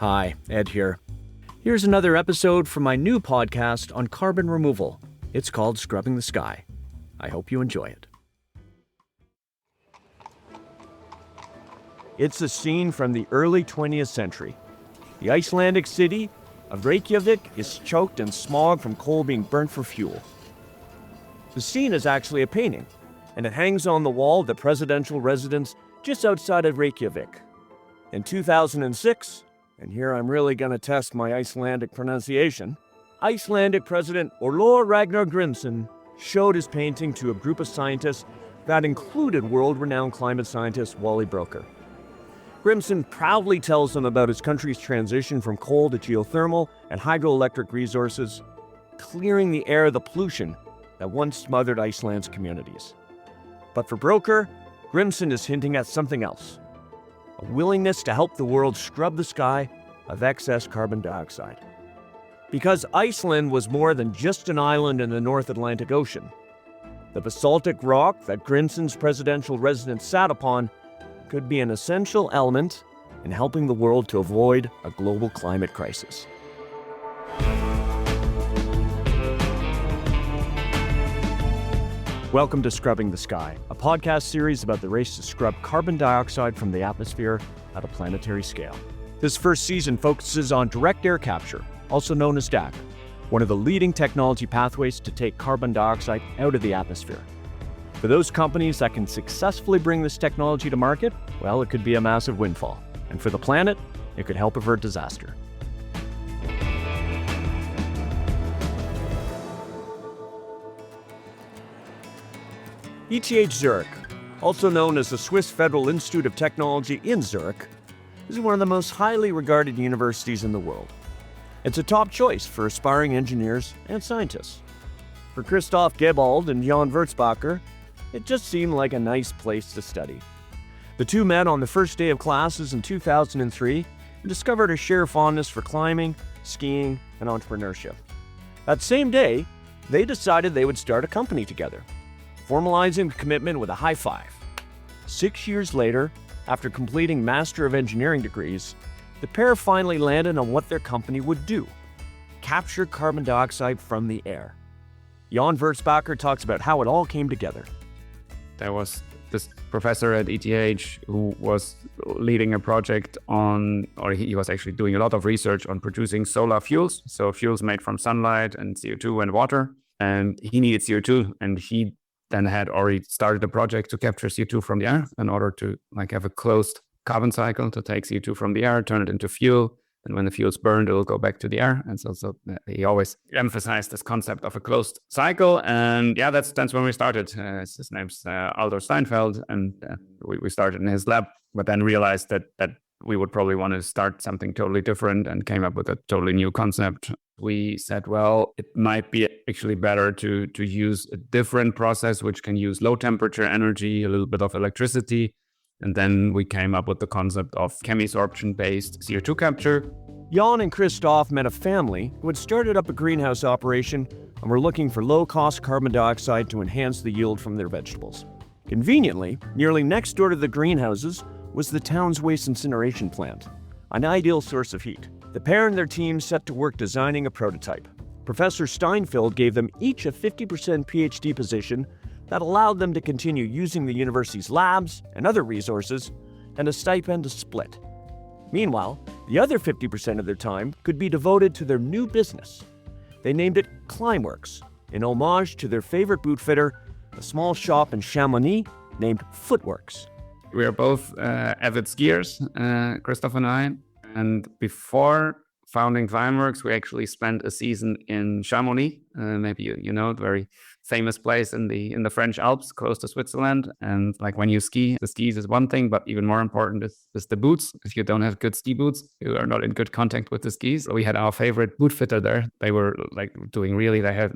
Hi, Ed here. Here's another episode from my new podcast on carbon removal. It's called Scrubbing the Sky. I hope you enjoy it. It's a scene from the early 20th century. The Icelandic city of Reykjavik is choked in smog from coal being burnt for fuel. The scene is actually a painting, and it hangs on the wall of the presidential residence just outside of Reykjavik. In 2006, and here I'm really going to test my Icelandic pronunciation, Icelandic President Ólafur Ragnar Grímsson showed his painting to a group of scientists that included world-renowned climate scientist Wally Broecker. Grímsson proudly tells them about his country's transition from coal to geothermal and hydroelectric resources, clearing the air of the pollution that once smothered Iceland's communities. But for Broecker, Grímsson is hinting at something else. A willingness to help the world scrub the sky of excess carbon dioxide. Because Iceland was more than just an island in the North Atlantic Ocean. The basaltic rock that Grímsson's presidential residence sat upon could be an essential element in helping the world to avoid a global climate crisis. Welcome to Scrubbing the Sky, a podcast series about the race to scrub carbon dioxide from the atmosphere at a planetary scale. This first season focuses on direct air capture, also known as DAC, one of the leading technology pathways to take carbon dioxide out of the atmosphere. For those companies that can successfully bring this technology to market, well, it could be a massive windfall. And for the planet, it could help avert disaster. ETH Zurich, also known as the Swiss Federal Institute of Technology in Zurich, is one of the most highly regarded universities in the world. It's a top choice for aspiring engineers and scientists. For Christoph Gebald and Jan Wurzbacher, it just seemed like a nice place to study. The two met on the first day of classes in 2003 and discovered a shared fondness for climbing, skiing, and entrepreneurship. That same day, they decided they would start a company together, formalizing the commitment with a high five. 6 years later, after completing Master of Engineering degrees, the pair finally landed on what their company would do: capture carbon dioxide from the air. Jan Wurzbacher talks about how it all came together. There was this professor at ETH who was leading a project on, or he was actually doing a lot of research on producing solar fuels, so fuels made from sunlight and CO2 and water. And he needed CO2, and he then had already started a project to capture CO2 from the air in order to have a closed carbon cycle to take CO2 from the air, turn it into fuel, and when the fuel's burned, it'll go back to the air. And so he always emphasized this concept of a closed cycle. And yeah, that's when we started. His name's Aldo Steinfeld, and we started in his lab, but then realized that we would probably want to start something totally different and came up with a totally new concept. We said, well, it might be actually better to use a different process which can use low temperature energy, a little bit of electricity. And then we came up with the concept of chemisorption-based CO2 capture. Jan and Christoph met a family who had started up a greenhouse operation and were looking for low-cost carbon dioxide to enhance the yield from their vegetables. Conveniently, nearly next door to the greenhouses was the town's waste incineration plant, an ideal source of heat. The pair and their team set to work designing a prototype. Professor Steinfeld gave them each a 50% PhD position that allowed them to continue using the university's labs and other resources, and a stipend to split. Meanwhile, the other 50% of their time could be devoted to their new business. They named it Climeworks, in homage to their favorite boot fitter, a small shop in Chamonix named Footworks. We are both avid skiers, Christoph and I. And before founding Climeworks, we actually spent a season in Chamonix. Maybe you know it, very famous place in the French Alps, close to Switzerland. And when you ski, the skis is one thing, but even more important is the boots. If you don't have good ski boots, you are not in good contact with the skis. So we had our favorite boot fitter there. They were they had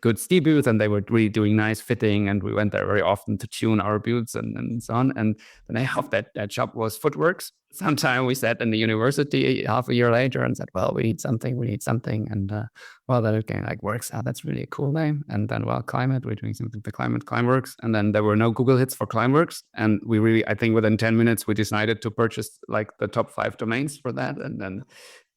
good ski boots, and they were really doing nice fitting. And we went there very often to tune our boots and so on. And the name of that shop was Footworks. Sometime we sat in the university half a year later and said, well, we need something. And well, that again, like works out. That's really a cool name. And then, well, climate, we're doing something for climate, Climeworks. And then there were no Google hits for Climeworks. And we really, I think within 10 minutes, we decided to purchase like the top 5 domains for that. And then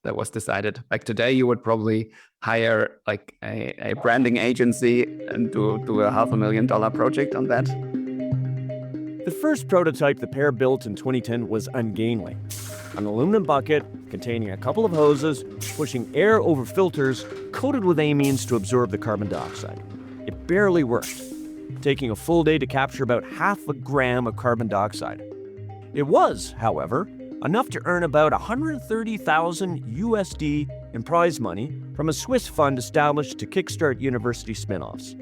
that was decided. Like today, you would probably hire like a branding agency and do a $500,000 project on that. The first prototype the pair built in 2010 was ungainly. An aluminum bucket containing a couple of hoses, pushing air over filters coated with amines to absorb the carbon dioxide. It barely worked, taking a full day to capture about half a gram of carbon dioxide. It was, however, enough to earn about $130,000 USD in prize money from a Swiss fund established to kickstart university spin-offs.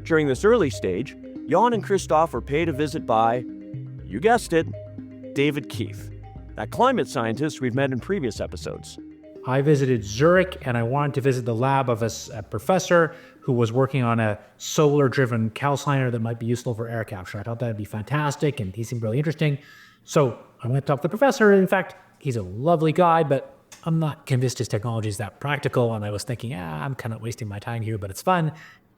During this early stage, Jan and Christoph were paid a visit by, you guessed it, David Keith, that climate scientist we've met in previous episodes. I visited Zurich and I wanted to visit the lab of a professor who was working on a solar-driven calciner that might be useful for air capture. I thought that'd be fantastic and he seemed really interesting. So I went to talk to the professor. In fact, he's a lovely guy, but I'm not convinced his technology is that practical. And I was thinking, I'm kind of wasting my time here, but it's fun.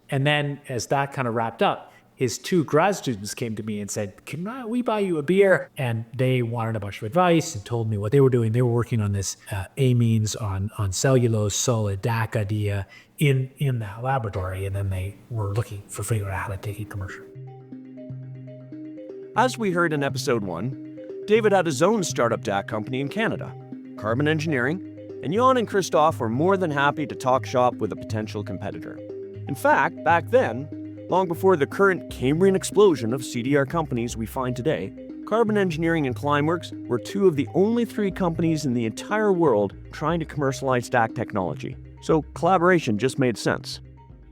And then as that kind of wrapped up, his 2 grad students came to me and said, can we buy you a beer? And they wanted a bunch of advice and told me what they were doing. They were working on this amines on cellulose solid DAC idea in that laboratory. And then they were looking for figuring out how to take it commercial. As we heard in episode 1, David had his own startup DAC company in Canada, Carbon Engineering, and Jan and Christoph were more than happy to talk shop with a potential competitor. In fact, back then, long before the current Cambrian explosion of CDR companies we find today, Carbon Engineering and Climeworks were 2 of the only 3 companies in the entire world trying to commercialize DAC technology. So collaboration just made sense.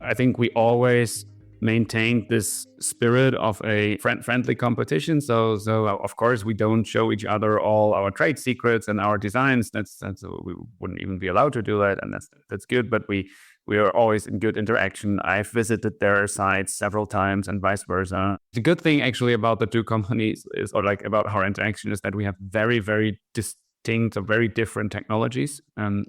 I think we always maintained this spirit of a friendly competition. So of course we don't show each other all our trade secrets and our designs. That's we wouldn't even be allowed to do that, and that's good. But we are always in good interaction. I've visited their sites several times and vice versa. The good thing actually about the 2 companies is, or like about our interaction, is that we have very, very distinct or very different technologies.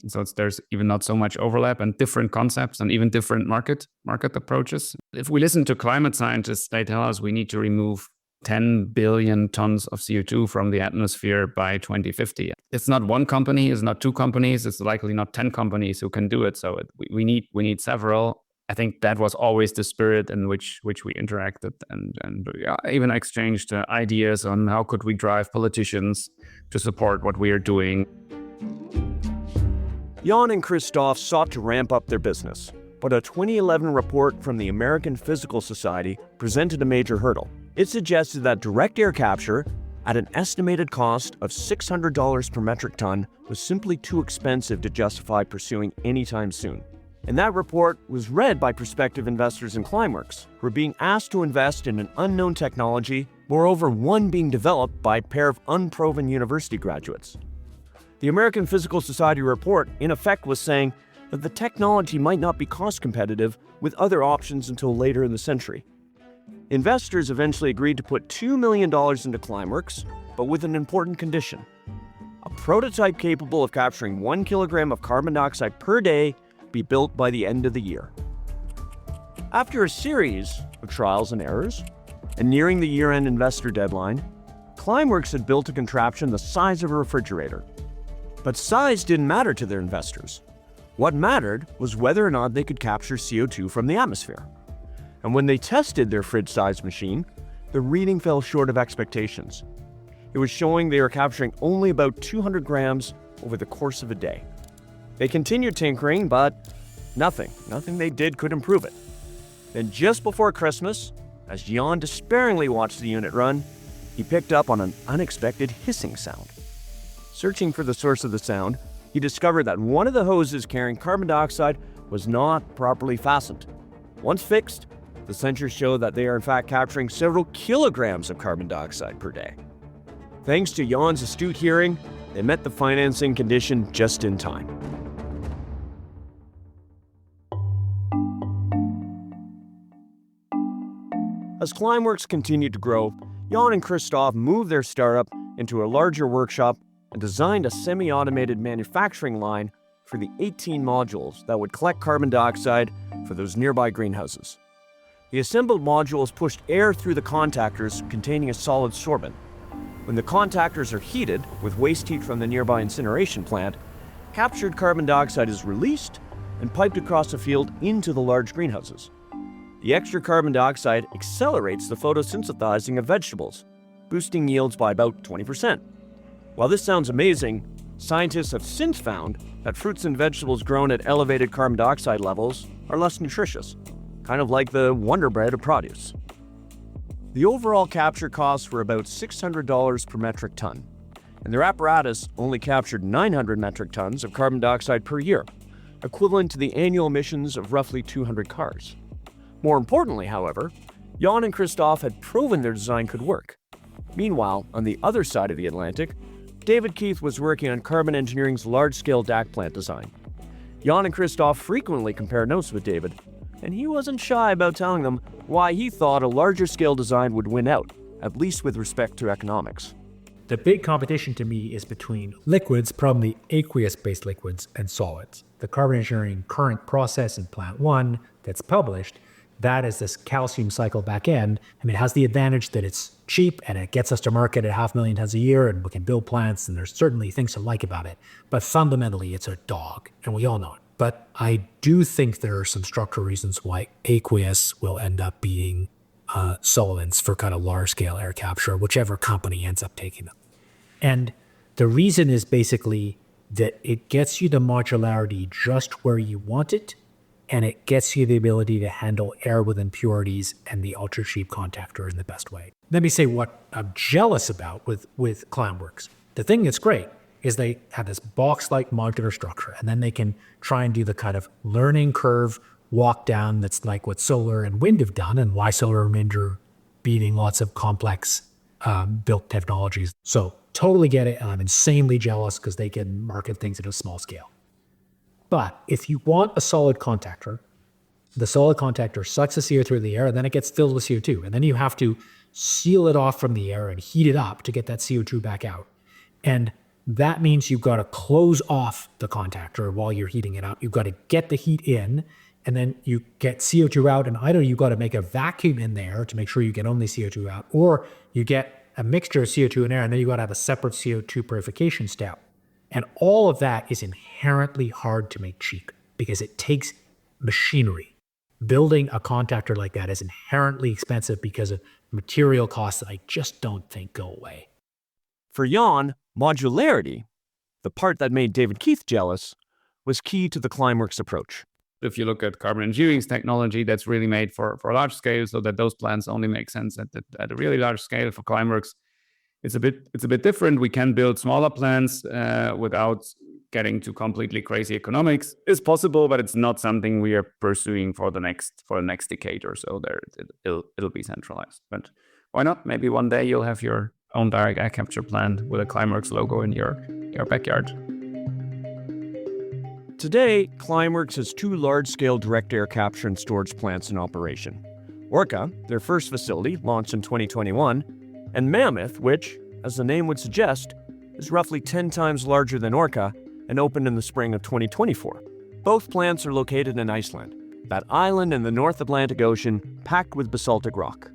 So there's even not so much overlap and different concepts and even different market approaches. If we listen to climate scientists, they tell us we need to remove 10 billion tons of CO2 from the atmosphere by 2050. It's not one company, it's not 2 companies, it's likely not 10 companies who can do it. So we need several. I think that was always the spirit in which we interacted and even exchanged ideas on how could we drive politicians to support what we are doing. Jan and Christoph sought to ramp up their business, but a 2011 report from the American Physical Society presented a major hurdle. It suggested that direct air capture, at an estimated cost of $600 per metric ton, was simply too expensive to justify pursuing anytime soon. And that report was read by prospective investors in Climeworks, who were being asked to invest in an unknown technology, moreover one being developed by a pair of unproven university graduates. The American Physical Society report, in effect, was saying that the technology might not be cost competitive with other options until later in the century. Investors eventually agreed to put $2 million into Climeworks, but with an important condition: a prototype capable of capturing 1 kilogram of carbon dioxide per day be built by the end of the year. After a series of trials and errors, and nearing the year-end investor deadline, Climeworks had built a contraption the size of a refrigerator. But size didn't matter to their investors. What mattered was whether or not they could capture CO2 from the atmosphere. And when they tested their fridge-sized machine, the reading fell short of expectations. It was showing they were capturing only about 200 grams over the course of a day. They continued tinkering, but nothing they did could improve it. Then just before Christmas, as Jan despairingly watched the unit run, he picked up on an unexpected hissing sound. Searching for the source of the sound, he discovered that one of the hoses carrying carbon dioxide was not properly fastened. Once fixed, the sensors show that they are in fact capturing several kilograms of carbon dioxide per day. Thanks to Jan's astute hearing, they met the financing condition just in time. As Climeworks continued to grow, Jan and Christoph moved their startup into a larger workshop and designed a semi-automated manufacturing line for the 18 modules that would collect carbon dioxide for those nearby greenhouses. The assembled modules pushed air through the contactors containing a solid sorbent. When the contactors are heated with waste heat from the nearby incineration plant, captured carbon dioxide is released and piped across the field into the large greenhouses. The extra carbon dioxide accelerates the photosynthesizing of vegetables, boosting yields by about 20%. While this sounds amazing, scientists have since found that fruits and vegetables grown at elevated carbon dioxide levels are less nutritious, kind of like the Wonder Bread of produce. The overall capture costs were about $600 per metric ton, and their apparatus only captured 900 metric tons of carbon dioxide per year, equivalent to the annual emissions of roughly 200 cars. More importantly, however, Jan and Christoph had proven their design could work. Meanwhile, on the other side of the Atlantic, David Keith was working on Carbon Engineering's large-scale DAC plant design. Jan and Christoph frequently compared notes with David, and he wasn't shy about telling them why he thought a larger-scale design would win out, at least with respect to economics. The big competition to me is between liquids, probably aqueous-based liquids, and solids. The carbon engineering current process in Plant 1 that's published, that is this calcium cycle back end. I mean, it has the advantage that it's cheap and it gets us to market at 500,000 tons a year and we can build plants and there's certainly things to like about it. But fundamentally, it's a dog and we all know it. But I do think there are some structural reasons why aqueous will end up being solvents for kind of large-scale air capture, whichever company ends up taking them. And the reason is basically that it gets you the modularity just where you want it, and it gets you the ability to handle air with impurities and the ultra-cheap contactor in the best way. Let me say what I'm jealous about with Climeworks. The thing that's great is they have this box-like modular structure, and then they can try and do the kind of learning curve walk down that's like what solar and wind have done, and why solar and wind are beating lots of complex built technologies. So totally get it, and I'm insanely jealous because they can market things at a small scale. But if you want a solid contactor, the solid contactor sucks the CO2 in the air, and then it gets filled with CO2. And then you have to seal it off from the air and heat it up to get that CO2 back out. And that means you've got to close off the contactor while you're heating it up. You've got to get the heat in, and then you get CO2 out. And either you've got to make a vacuum in there to make sure you get only CO2 out, or you get a mixture of CO2 and air, and then you've got to have a separate CO2 purification step. And all of that is inherently hard to make cheap because it takes machinery. Building a contactor like that is inherently expensive because of material costs that I just don't think go away. For Jan, modularity, the part that made David Keith jealous, was key to the Climeworks approach. If you look at carbon engineering's technology, that's really made for large scale, so that those plants only make sense at a really large scale. For Climeworks, it's a bit different. We can build smaller plants without getting to completely crazy economics. It's possible, but it's not something we are pursuing for the next decade or so. It'll be centralized. But why not? Maybe one day you'll have your own direct air capture plant with a Climeworks logo in your backyard. Today, Climeworks has 2 large-scale direct air capture and storage plants in operation. Orca, their first facility, launched in 2021, and Mammoth, which, as the name would suggest, is roughly 10 times larger than Orca and opened in the spring of 2024. Both plants are located in Iceland, that island in the North Atlantic Ocean packed with basaltic rock.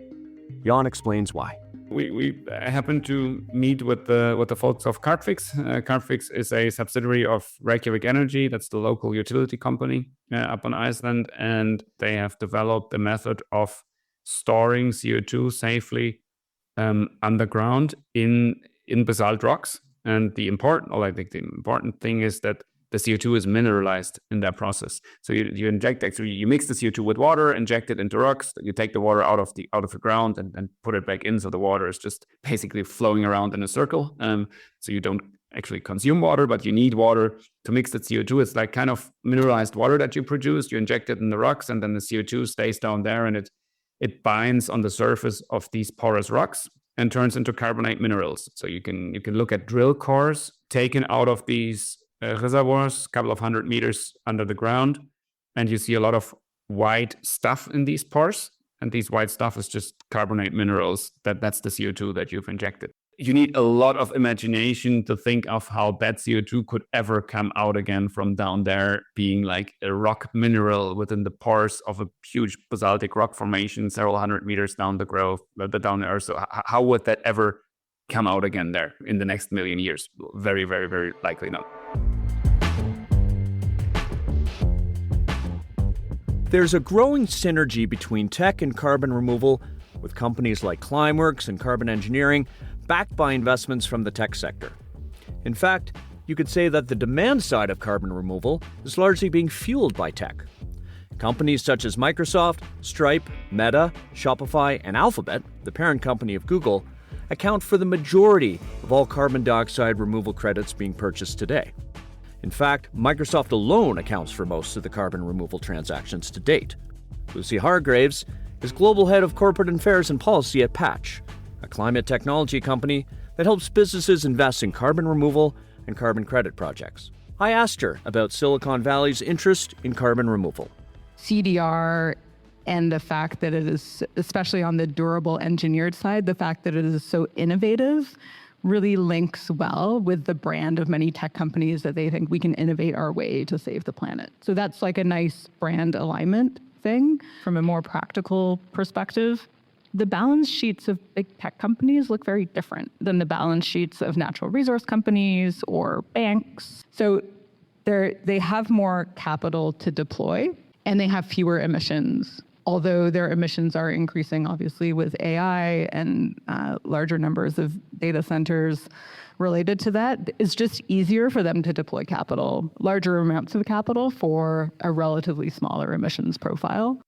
Jan explains why. We happened to meet with the folks of Carbfix. Carbfix is a subsidiary of Reykjavik Energy. That's the local utility company up on Iceland, and they have developed a method of storing CO2 safely underground in basalt rocks. And the important thing is that the CO2 is mineralized in that process. So you mix the CO2 with water, inject it into rocks. You take the water out of the ground and put it back in. So the water is just basically flowing around in a circle. So you don't actually consume water, but you need water to mix that CO2. It's like kind of mineralized water that you produce. You inject it in the rocks, and then the CO2 stays down there, and it binds on the surface of these porous rocks and turns into carbonate minerals. So you can look at drill cores taken out of these reservoirs, a couple of 100 meters under the ground, and you see a lot of white stuff in these pores. And these white stuff is just carbonate minerals. That's the CO2 that you've injected. you need a lot of imagination to think of how that CO2 could ever come out again from down there, being like a rock mineral within the pores of a huge basaltic rock formation several hundred meters down down there. So how would that ever come out again there in the next million years? Very, very, very likely not. There's a growing synergy between tech and carbon removal, with companies like Climeworks and Carbon Engineering backed by investments from the tech sector. In fact, you could say that the demand side of carbon removal is largely being fueled by tech. Companies such as Microsoft, Stripe, Meta, Shopify, and Alphabet, the parent company of Google, account for the majority of all carbon dioxide removal credits being purchased today. In fact, Microsoft alone accounts for most of the carbon removal transactions to date. Lucy Hargreaves is Global Head of Corporate Affairs and Policy at Patch, a climate technology company that helps businesses invest in carbon removal and carbon credit projects. I asked her about Silicon Valley's interest in carbon removal. CDR and the fact that it is, especially on the durable engineered side, the fact that it is so innovative really links well with the brand of many tech companies that they think we can innovate our way to save the planet. So that's like a nice brand alignment thing. From a more practical perspective, the balance sheets of big tech companies look very different than the balance sheets of natural resource companies or banks. So they have more capital to deploy and they have fewer emissions, although their emissions are increasing, obviously, with AI and larger numbers of data centers related to that. It's just easier for them to deploy capital, larger amounts of capital for a relatively smaller emissions profile.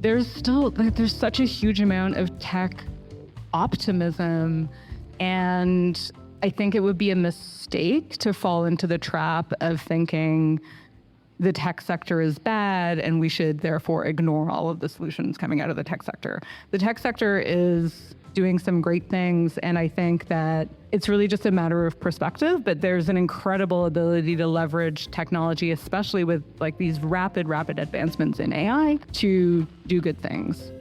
There's such a huge amount of tech optimism, and I think it would be a mistake to fall into the trap of thinking the tech sector is bad and we should therefore ignore all of the solutions coming out of the tech sector. The tech sector is doing some great things, and I think that it's really just a matter of perspective, but there's an incredible ability to leverage technology, especially with like these rapid advancements in AI, to do good things.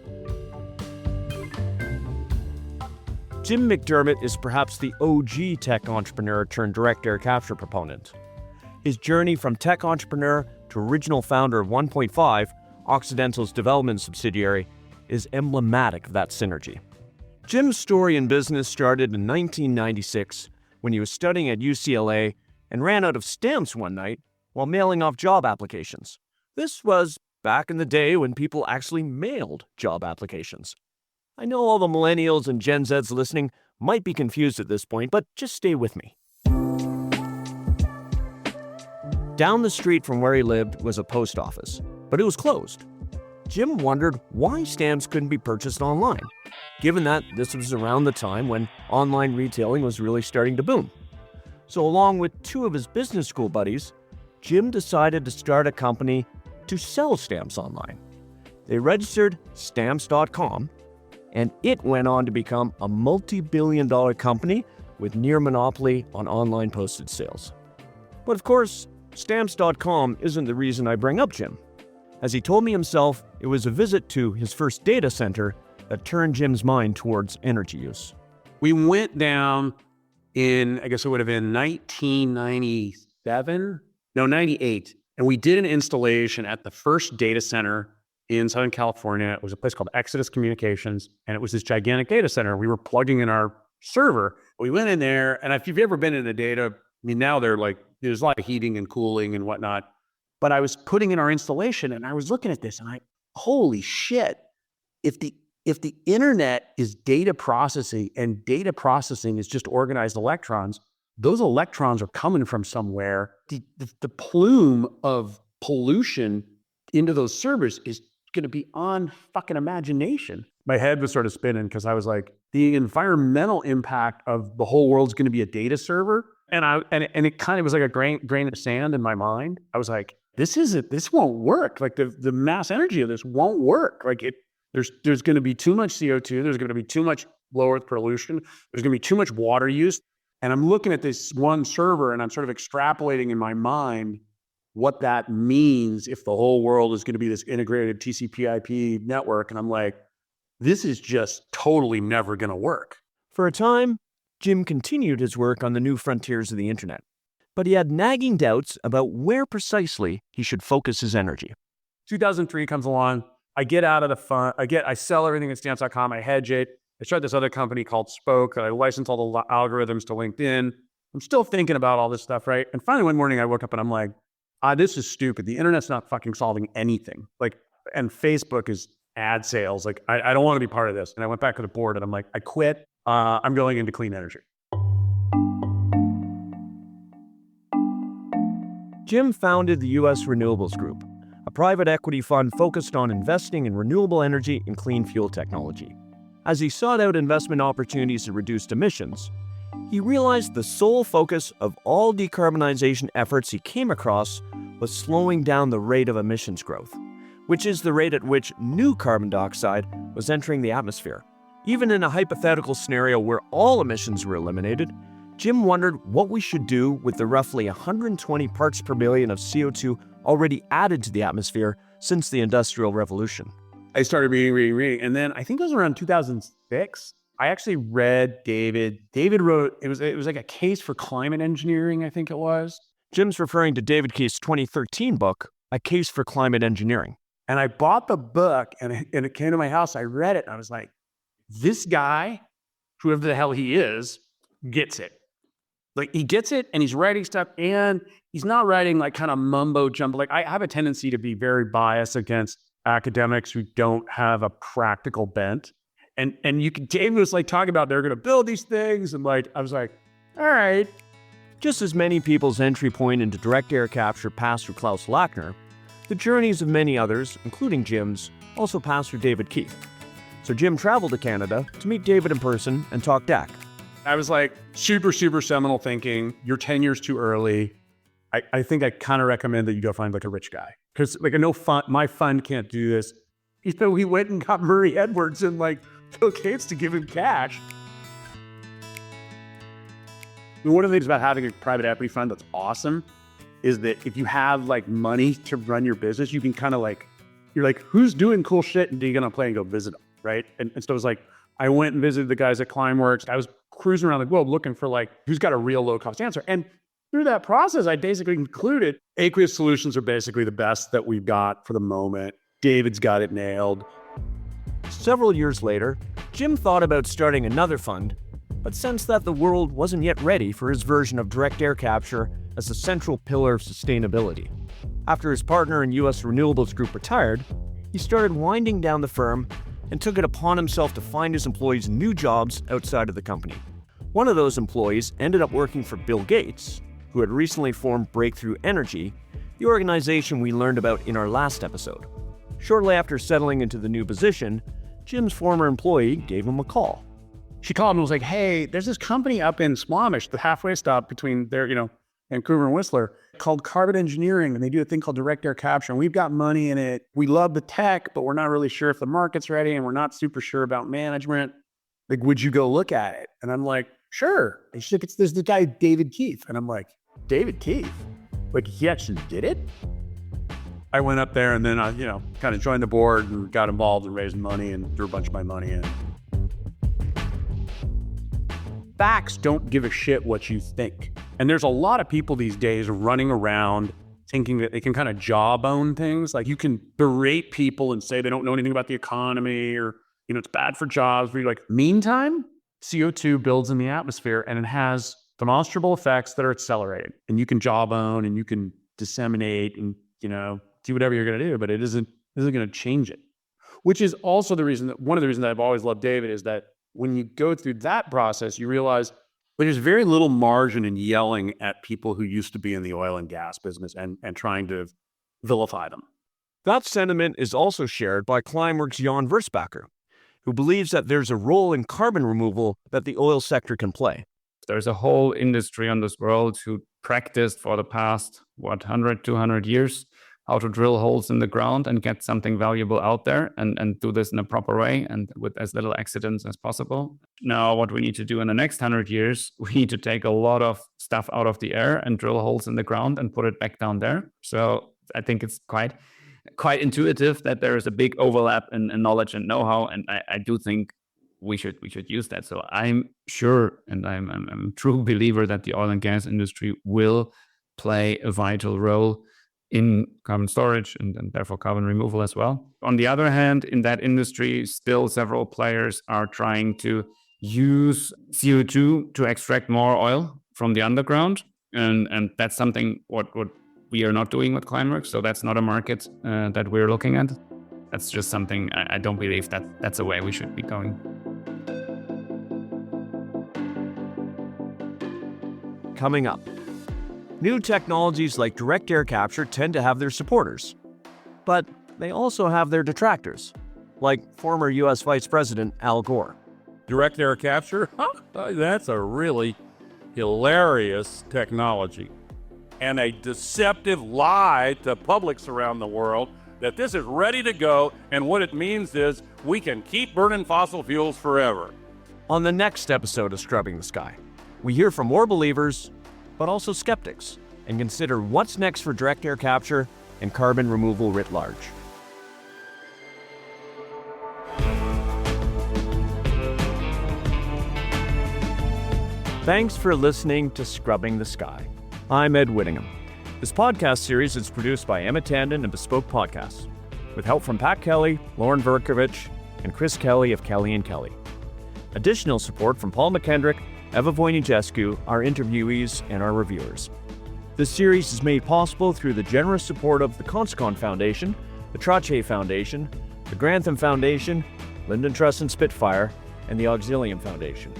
Jim McDermott is perhaps the OG tech entrepreneur turned direct air capture proponent. His journey from tech entrepreneur to original founder of 1.5, Occidental's development subsidiary, is emblematic of that synergy. Jim's story in business started in 1996 when he was studying at UCLA and ran out of stamps one night while mailing off job applications. This was back in the day when people actually mailed job applications. I know all the millennials and Gen Zs listening might be confused at this point, but just stay with me. Down the street from where he lived was a post office, but it was closed. Jim wondered why stamps couldn't be purchased online, given that this was around the time when online retailing was really starting to boom. So along with two of his business school buddies, Jim decided to start a company to sell stamps online. They registered stamps.com, and it went on to become a multi-billion-dollar company with near monopoly on online postage sales. But of course, Stamps.com isn't the reason I bring up Jim. As he told me himself, it was a visit to his first data center that turned Jim's mind towards energy use. We went down in, I guess it would have been 98, and we did an installation at the first data center in Southern California. It was a place called Exodus Communications, and it was this gigantic data center. We were plugging in our server. We went in there, and if you've ever been in a data, I mean, now there's a lot of heating and cooling and whatnot. But I was putting in our installation and I was looking at this and holy shit, if the internet is data processing and data processing is just organized electrons, those electrons are coming from somewhere. The plume of pollution into those servers is going to be on fucking imagination. My head was sort of spinning because I was like, the environmental impact of the whole world's going to be a data server. And it kind of was like a grain of sand in my mind. I was like, this won't work. Like the mass energy of this won't work. Like there's going to be too much CO2. There's going to be too much low earth pollution. There's going to be too much water use. And I'm looking at this one server and I'm sort of extrapolating in my mind what that means if the whole world is going to be this integrated TCP/IP network. And I'm like, this is just totally never going to work. For a time, Jim continued his work on the new frontiers of the internet, but he had nagging doubts about where precisely he should focus his energy. 2003 comes along. I get out of the fund. I sell everything at stamps.com. I hedge it. I start this other company called Spoke. I license all the algorithms to LinkedIn. I'm still thinking about all this stuff, right? And finally, one morning I woke up and I'm like, this is stupid. The internet's not fucking solving anything. And Facebook is ad sales. I don't want to be part of this. And I went back to the board and I'm like, I quit. I'm going into clean energy. Jim founded the U.S. Renewables Group, a private equity fund focused on investing in renewable energy and clean fuel technology. As he sought out investment opportunities that reduced emissions, he realized the sole focus of all decarbonization efforts he came across was slowing down the rate of emissions growth, which is the rate at which new carbon dioxide was entering the atmosphere. Even in a hypothetical scenario where all emissions were eliminated, Jim wondered what we should do with the roughly 120 parts per billion of CO2 already added to the atmosphere since the Industrial Revolution. I started reading. And then I think it was around 2006. I actually read David. David wrote, it was like a case for climate engineering, I think it was. Jim's referring to David Keith's 2013 book, A Case for Climate Engineering. And I bought the book and it came to my house. I read it and I was like, this guy, whoever the hell he is, gets it. He gets it and he's writing stuff and he's not writing kind of mumbo jumbo. I have a tendency to be very biased against academics who don't have a practical bent. And David was talking about they're going to build these things. And I was like, all right. Just as many people's entry point into direct air capture passed through Klaus Lackner, the journeys of many others, including Jim's, also passed through David Keith. So Jim traveled to Canada to meet David in person and talk DAC. I was super, super seminal thinking. You're 10 years too early. I think I kind of recommend that you go find a rich guy. Because I know my fund can't do this. So he went and got Murray Edwards and Bill Gates to give him cash. And one of the things about having a private equity fund that's awesome is that if you have money to run your business, you can kind of you're who's doing cool shit and you're going to play and go visit them, right? And so it was I went and visited the guys at Climeworks. I was cruising around the globe looking for who's got a real low cost answer. And through that process, I basically concluded aqueous solutions are basically the best that we've got for the moment. David's got it nailed. Several years later, Jim thought about starting another fund, but sensed that the world wasn't yet ready for his version of direct air capture as a central pillar of sustainability. After his partner in U.S. Renewables Group retired, he started winding down the firm and took it upon himself to find his employees new jobs outside of the company. One of those employees ended up working for Bill Gates, who had recently formed Breakthrough Energy, the organization we learned about in our last episode. Shortly after settling into the new position, Jim's former employee gave him a call. She called and was like, hey, there's this company up in Squamish, the halfway stop between there, Vancouver and Whistler, called Carbon Engineering, and they do a thing called direct air capture, and we've got money in it. We love the tech, but we're not really sure if the market's ready, and we're not super sure about management. Would you go look at it? And I'm like, sure. And she's like, there's the guy, David Keith. And I'm like, David Keith? He actually did it? I went up there and then I, kind of joined the board and got involved in raising money and threw a bunch of my money in. Facts don't give a shit what you think. And there's a lot of people these days running around thinking that they can kind of jawbone things. You can berate people and say they don't know anything about the economy or, it's bad for jobs. But meantime, CO2 builds in the atmosphere and it has demonstrable effects that are accelerated. And you can jawbone and you can disseminate and, do whatever you're going to do, but it isn't going to change it. Which is also one of the reasons that I've always loved David is that when you go through that process, you realize there's very little margin in yelling at people who used to be in the oil and gas business and trying to vilify them. That sentiment is also shared by Climeworks' Jan Wurzbacher, who believes that there's a role in carbon removal that the oil sector can play. There's a whole industry on this world who practiced for the past, 100, 200 years, how to drill holes in the ground and get something valuable out there and do this in a proper way and with as little accidents as possible. Now, what we need to do in the next 100 years, we need to take a lot of stuff out of the air and drill holes in the ground and put it back down there. So I think it's quite quite intuitive that there is a big overlap in knowledge and know-how, and I do think we should use that. So I'm sure, and I'm a true believer that the oil and gas industry will play a vital role in carbon storage and therefore carbon removal as well. On the other hand, in that industry, still several players are trying to use CO2 to extract more oil from the underground. And that's something what we are not doing with Climeworks. So that's not a market that we're looking at. That's just something I don't believe that's the way we should be going. Coming up, new technologies like direct air capture tend to have their supporters, but they also have their detractors, like former U.S. Vice President Al Gore. Direct air capture? That's a really hilarious technology and a deceptive lie to publics around the world that this is ready to go, and what it means is we can keep burning fossil fuels forever. On the next episode of Scrubbing the Sky, we hear from more believers, but also skeptics, and consider what's next for direct air capture and carbon removal writ large. Thanks for listening to Scrubbing the Sky. I'm Ed Whittingham. This podcast series is produced by Emma Tandon and Bespoke Podcasts, with help from Pat Kelly, Lauren Verkovich, and Chris Kelly of Kelly & Kelly. Additional support from Paul McKendrick, Eva Voinigescu, our interviewees, and our reviewers. This series is made possible through the generous support of the Conscon Foundation, the Trache Foundation, the Grantham Foundation, Linden Trust and Spitfire, and the Auxilium Foundation.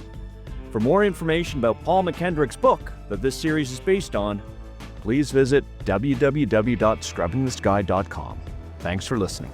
For more information about Paul McKendrick's book that this series is based on, please visit www.scrubbingthesky.com. Thanks for listening.